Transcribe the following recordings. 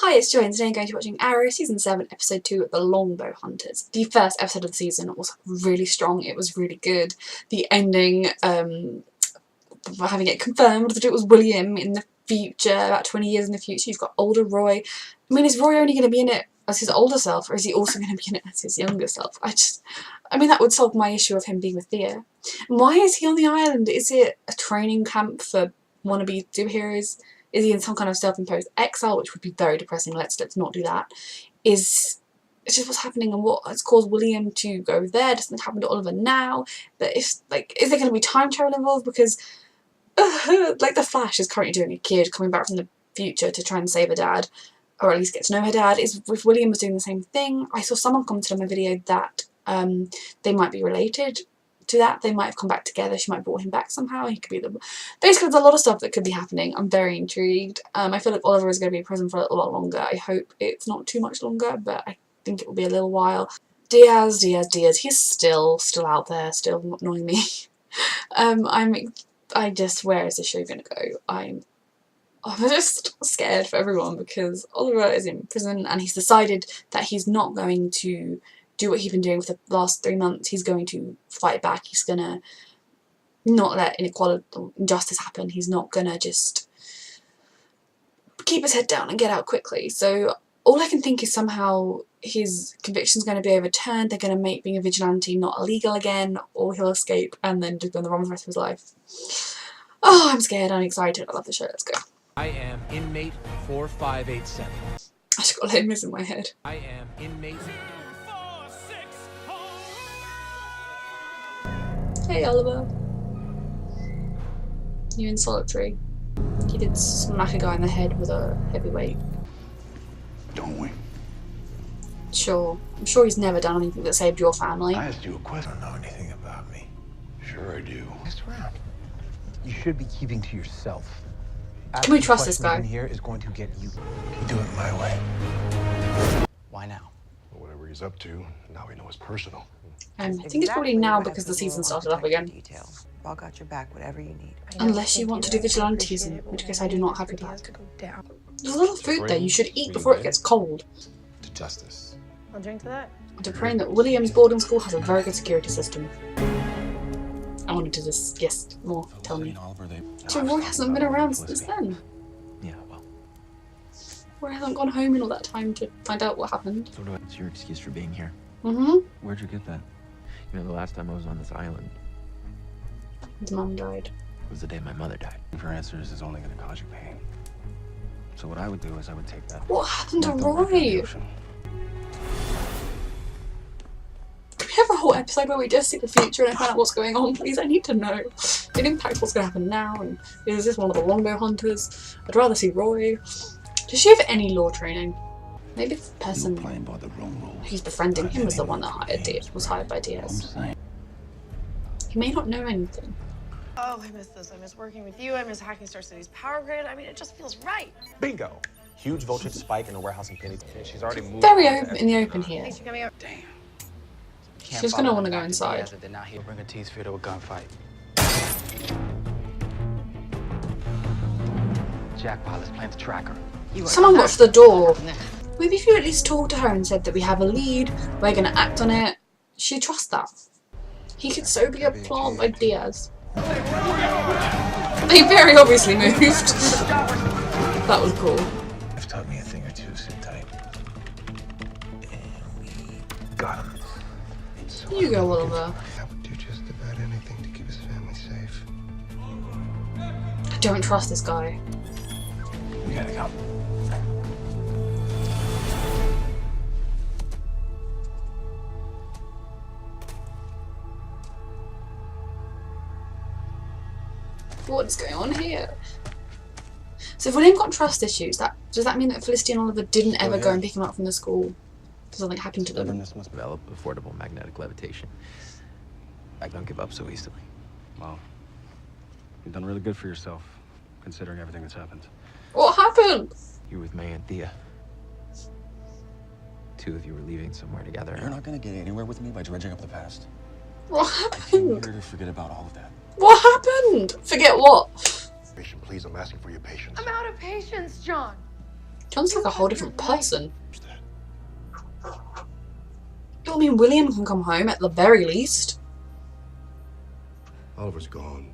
Hi, it's Joy, and today I'm going to be watching Arrow Season 7, Episode 2, The Longbow Hunters. The first episode of the season was really strong, it was really good. The ending, having it confirmed that it was William in the future, about 20 years in the future. You've got older Roy. I mean, is Roy only going to be in it as his older self, or is he also going to be in it as his younger self? I mean, that would solve my issue of him being with Thea. And why is he on the island? Is it a training camp for wannabe superheroes? Is he in some kind of self-imposed exile, which would be very depressing? Let's not do that. It's just what's happening and what has caused William to go there. Doesn't happen to Oliver now. But is there going to be time travel involved? Because like the Flash is currently doing a kid coming back from the future to try and save her dad, or at least get to know her dad. If William was doing the same thing, I saw someone commented on my video that they might be related to that. They might have come back together. She might have brought him back somehow. He could be basically there's a lot of stuff that could be happening. I'm very intrigued. I feel like Oliver is going to be in prison for a little while longer. I hope it's not too much longer, but I think it will be a little while. Diaz, he's still out there, still annoying me. Where is this show going to go? I'm just scared for everyone because Oliver is in prison and he's decided that he's not going to do what he's been doing for the last 3 months. He's going to fight back. He's going to not let injustice happen. He's not going to just keep his head down and get out quickly. So all I can think is somehow his conviction's going to be overturned. They're going to make being a vigilante not illegal again, or he'll escape and then just go on the run for the rest of his life. Oh, I'm scared. I'm excited. I love the show. Let's go. I am inmate 4587. I just got Les Mis in my head. I am inmate 246. Hey, Oliver. You in solitary? He did smack a guy in the head with a heavy weight. Don't we? Sure. I'm sure he's never done anything that saved your family. I asked you a question. I don't know anything about me. Sure I do. Mess around. You should be keeping to yourself. Can we trust this guy? In here is going to get you. Do it my way. Why now? Well, whatever he's up to, now we know it's personal. I think it's probably now because the season started up again. I'll got your back, whatever you need. Unless you want to do vigilantes, in which case I do not have your back. There's a lot of food there. You should eat before it gets cold. To justice. I'll drink to that. To praying that William's boarding school has a very good security system. I wanted to just guess more. Tell me. So Roy hasn't been around since then. Yeah, well. Roy hasn't gone home in all that time to find out what happened. So what's your excuse for being here? Mm-hmm. Where'd you get that? You know, the last time I was on this island His mum died. was the day my mother died. Her answers is only going to cause you pain. So what I would do is I would take that. What happened to and throw it back in the Roy? ocean. Can we have a whole episode where we just see the future and I find out what's going on, please? I need to know. It impacts what's going to happen now, and is this one of the Longbow Hunters? I'd rather see Roy. Does she have any law training? Maybe the person who's befriending him was the one that was hired by Diaz. He may not know anything. Oh, I miss this. I miss working with you. I miss hacking Star City's power grid. I mean, it just feels right. Bingo! Huge voltage spike in the warehouse in Penny. She's already moved. Very open in the open here. Thanks for coming out. Damn. She's gonna want to go inside. We'll bring a tease fear to a gunfight. Jackpot, let's plant the tracker. Someone watched the door. Maybe if you at least talked to her and said that we have a lead, we're gonna act on it, she'd trust that. He could so be a plant by Diaz. They very obviously moved. That was cool. You've taught me a thing or two, sit tight. And we got him. So You go, Oliver. I would do just about anything to keep his family safe. I don't trust this guy. We gotta go. What's going on here? So if William got trust issues, does that mean that Felicity and Oliver didn't ever go and pick him up from the school? Does something happen to them? Stubbornness must develop affordable magnetic levitation. I don't give up so easily. Well, you've done really good for yourself, considering everything that's happened. What happened? You with May and Thea. Two of you were leaving somewhere together. You're not gonna get anywhere with me by dredging up the past. What I came happened? here to forget about all of that. What happened? Forget what? Please, I'm asking for your patience. I'm out of patience, John. John's like a whole different person. I mean, William can come home at the very least. Oliver's gone,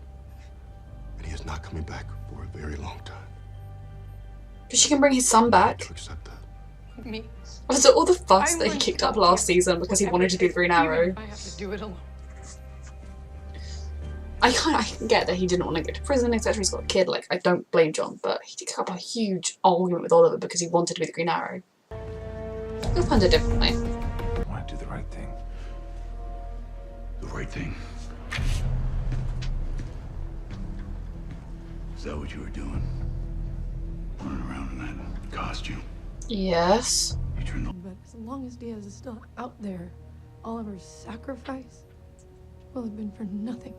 and he is not coming back for a very long time. But she can bring his son back. To accept that. Me? After all the fuss that he kicked up last season because he wanted to be the Green Arrow. I have to do it alone. I can get that he didn't want to go to prison, etc. He's got a kid. Like, I don't blame John, but he took up a huge argument with Oliver because he wanted to be the Green Arrow. He'll find it differently. I want to do the right thing. The right thing. Is that what you were doing? Running around in that costume? Yes. You turned the But as long as Diaz is still out there, Oliver's sacrifice will have been for nothing.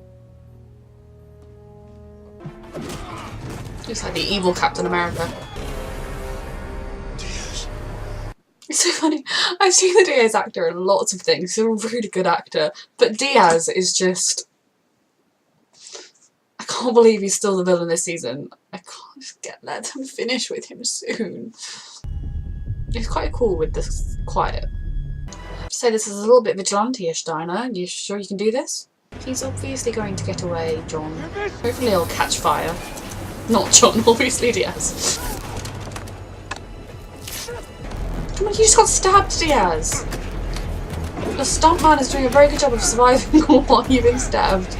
Just like the evil Captain America. Diaz. It's so funny. I've seen the Diaz actor in lots of things. He's a really good actor. But Diaz is just... I can't believe he's still the villain this season. I can't just let them finish with him soon. It's quite cool with this quiet. So this is a little bit vigilante-ish, Dinah. You sure you can do this? He's obviously going to get away, John. Hopefully he'll catch fire. Not John, obviously Diaz. Come on, you just got stabbed, Diaz! The stuntman is doing a very good job of surviving while you've been stabbed.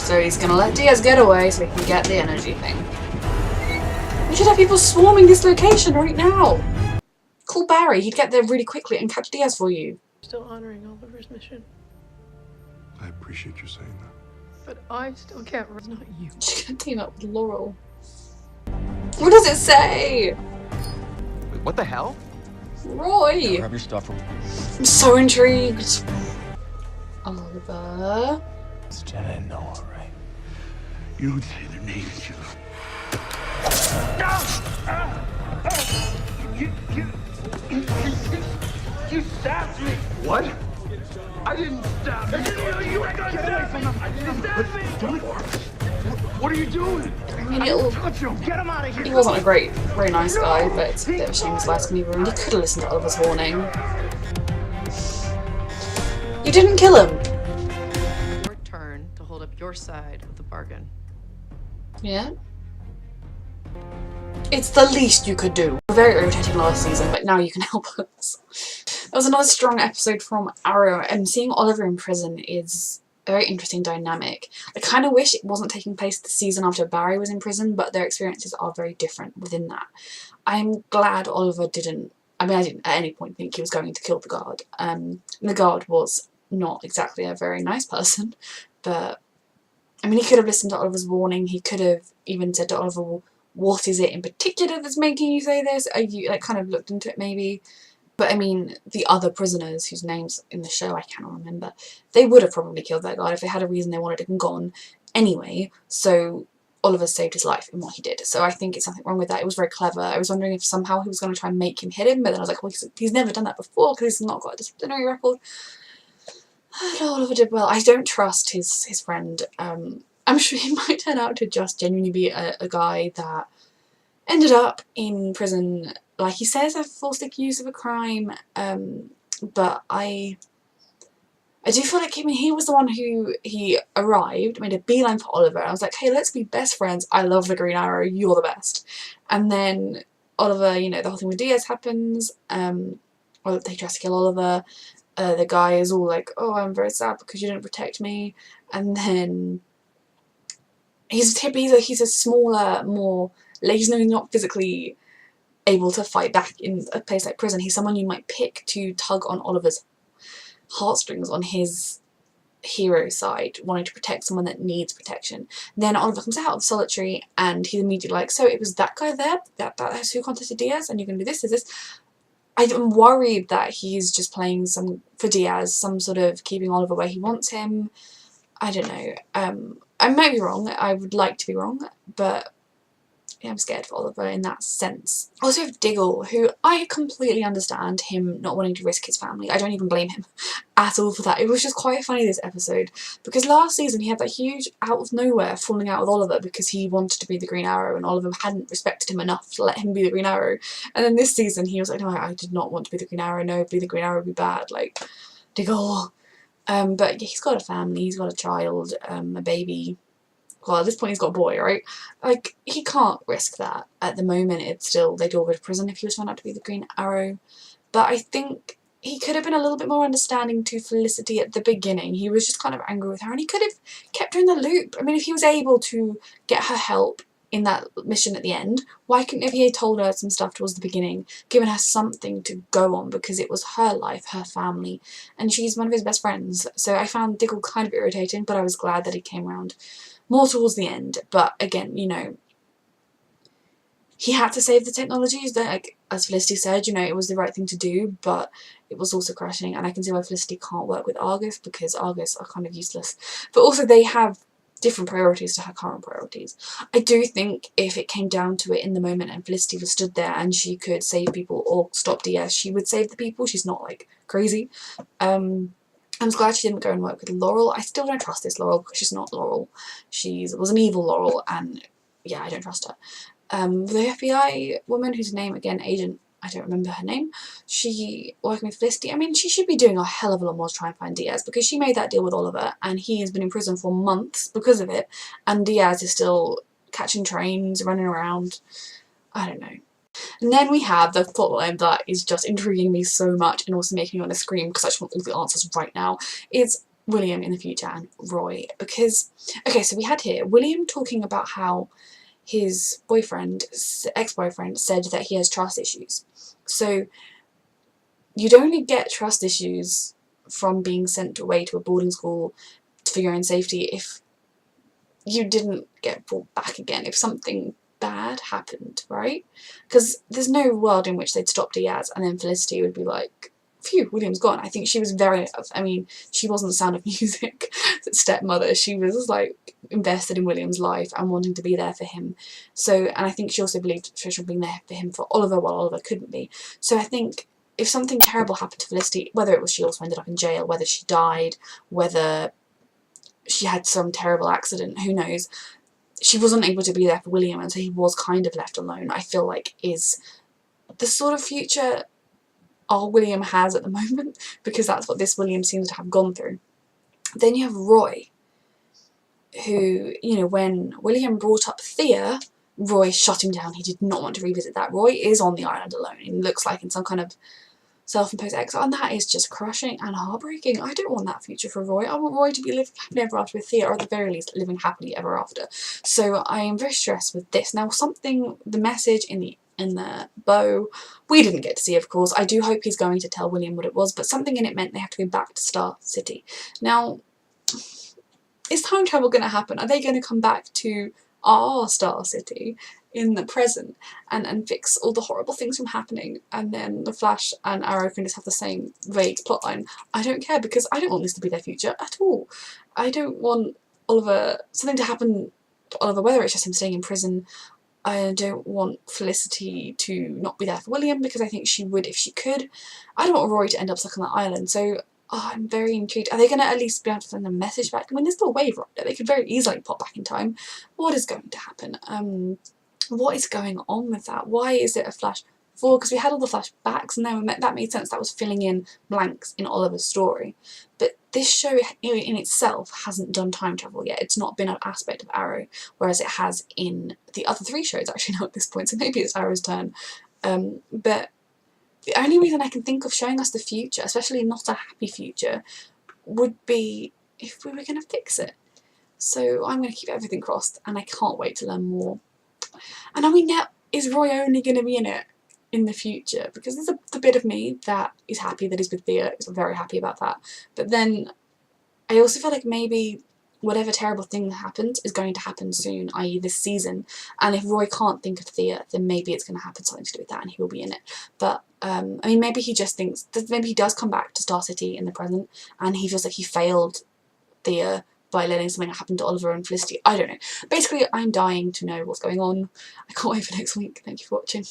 So he's gonna let Diaz get away so he can get the energy thing. We should have people swarming this location right now! Call Barry, he'd get there really quickly and catch Diaz for you. Still honoring Oliver's mission, I appreciate you saying that. but I still can't. It's not you. She's gonna team up with Laurel. What does it say? Wait, what the hell? Roy! Grab your stuff. I'm so intrigued. Oliver. It's Jenna and Noah, right? You don't say their names, you. You stabbed me! What? I didn't stab you! You ain't gonna stab me! I didn't stab me! What are you doing? I mean, Touch him! Get him out of here! he wasn't a very nice guy, but it's a bit of a shame his life's gonna be ruined. He could have listened to Oliver's warning. You didn't kill him! Your turn to hold up your side of the bargain. Yeah? It's the least you could do. We were very irritating last season, but now you can help us. That was another strong episode from Arrow, and seeing Oliver in prison is a very interesting dynamic. I kind of wish it wasn't taking place the season after Barry was in prison, but their experiences are very different within that. I'm glad Oliver didn't... I mean, I didn't at any point think he was going to kill the guard. The guard was not exactly a very nice person, but... I mean, he could have listened to Oliver's warning. He could have even said to Oliver, well, what is it in particular that's making you say this? Are you, like, kind of looked into it maybe? But I mean, the other prisoners whose names in the show I cannot remember, they would have probably killed that guard if they had a reason they wanted him gone anyway. So Oliver saved his life in what he did. So I think it's something wrong with that. It was very clever. I was wondering if somehow he was going to try and make him hit him, but then I was like, well, he's never done that before because he's not got a disciplinary record. And Oliver did well. I don't trust his friend. I'm sure he might turn out to just genuinely be a guy that ended up in prison, like he says, for false accused of a crime. But I do feel like he was the one who he arrived, made a beeline for Oliver, and I was like, hey, let's be best friends. I love the Green Arrow. You're the best. And then Oliver, you know, the whole thing with Diaz happens. Or they try to kill Oliver. The guy is all like, oh, I'm very sad because you didn't protect me. And then he's a smaller, more, like, he's not physically able to fight back in a place like prison. He's someone you might pick to tug on Oliver's heartstrings on his hero side, wanting to protect someone that needs protection. Then Oliver comes out of solitary and he's immediately like, so it was that guy there? That's who contacted Diaz? And you're going to do this? I'm worried that he's just playing for Diaz, some sort of keeping Oliver where he wants him. I don't know. I might be wrong. I would like to be wrong, but I'm scared for Oliver in that sense. Also with Diggle, who I completely understand him not wanting to risk his family. I don't even blame him at all for that. It was just quite funny this episode, because last season he had that huge out of nowhere falling out with Oliver because he wanted to be the Green Arrow and Oliver hadn't respected him enough to let him be the Green Arrow. And then this season he was like, no, I did not want to be the Green Arrow, no, be the Green Arrow would be bad, like, Diggle. But yeah, he's got a family, he's got a child, a baby. Well, at this point he's got a boy, right? Like, he can't risk that. At the moment, it's still, they'd all go to prison if he was found out to be the Green Arrow. But I think he could have been a little bit more understanding to Felicity at the beginning. He was just kind of angry with her, and he could have kept her in the loop. I mean, if he was able to get her help in that mission at the end, why couldn't have he told her some stuff towards the beginning, given her something to go on, because it was her life, her family, and she's one of his best friends. So I found Diggle kind of irritating, but I was glad that he came around more towards the end. But again, you know, he had to save the technologies. That, like, as Felicity said, you know, it was the right thing to do, but it was also crashing, and I can see why Felicity can't work with Argus, because Argus are kind of useless. But also they have different priorities to her current priorities. I do think if it came down to it in the moment and Felicity was stood there and she could save people or stop DS, she would save the people. She's not, like, crazy. I was glad she didn't go and work with Laurel. I still don't trust this Laurel, because she's not Laurel. She was an evil Laurel, and yeah, I don't trust her. The FBI woman, whose name, again, Agent, I don't remember her name, she working with Felicity. I mean, she should be doing a hell of a lot more to try and find Diaz, because she made that deal with Oliver, and he has been in prison for months because of it, and Diaz is still catching trains, running around. I don't know. And then we have the plotline that is just intriguing me so much and also making me want to scream because I just want all the answers right now. It's William in the future and Roy. Because, okay, so we had here William talking about how his boyfriend, ex-boyfriend, said that he has trust issues. So you'd only get trust issues from being sent away to a boarding school for your own safety if you didn't get brought back again, if something bad happened, right? Because there's no world in which they'd stop Diaz and then Felicity would be like, phew, William's gone. I think she was very, I mean, she wasn't Sound of Music stepmother. She was, like, invested in William's life and wanting to be there for him. So, and I think she also believed Trish was being there for him for Oliver while Oliver couldn't be. So I think if something terrible happened to Felicity, whether it was she also ended up in jail, whether she died, whether she had some terrible accident, who knows, she wasn't able to be there for William, and so he was kind of left alone, I feel like is the sort of future our William has at the moment, because that's what this William seems to have gone through. Then you have Roy, who, you know, when William brought up Thea, Roy shut him down. He did not want to revisit that. Roy is on the island alone. He looks like in some kind of self-imposed exile, and that is just crushing and heartbreaking. I don't want that future for Roy. I want Roy to be living happily ever after with Thea, or at the very least living happily ever after. So I am very stressed with this. Now, something, the message in the bow, we didn't get to see, of course. I do hope he's going to tell William what it was, but something in it meant they have to go back to Star City. Now, is time travel going to happen? Are they going to come back to our Star City in the present and fix all the horrible things from happening, and then the Flash and Arrow can just have the same vague plotline? I don't care, because I don't want this to be their future at all. I don't want Oliver, something to happen to Oliver, whether it's just him staying in prison. I don't want Felicity to not be there for William, because I think she would if she could. I don't want Rory to end up stuck on that island, so I'm very intrigued. Are they going to at least be able to send a message back? I mean, there's still a wave rider. They could very easily pop back in time. What is going to happen? What is going on with that? Why is it a flash forward? Because we had all the flashbacks, and then that made sense. That was filling in blanks in Oliver's story. But this show in itself hasn't done time travel yet. It's not been an aspect of Arrow, whereas it has in the other 3 shows actually now at this point. So maybe it's Arrow's turn. But the only reason I can think of showing us the future, especially not a happy future, would be if we were going to fix it. So I'm going to keep everything crossed, and I can't wait to learn more. And I mean, now, is Roy only going to be in it in the future? Because there's the bit of me that is happy that he's with Thea, is very happy about that. But then I also feel like maybe whatever terrible thing happens is going to happen soon, i.e. this season. And if Roy can't think of Thea, then maybe it's going to happen something to do with that and he will be in it. But, I mean, maybe he just thinks that maybe he does come back to Star City in the present and he feels like he failed Thea by letting something happen to Oliver and Felicity. I don't know. Basically, I'm dying to know what's going on. I can't wait for next week. Thank you for watching.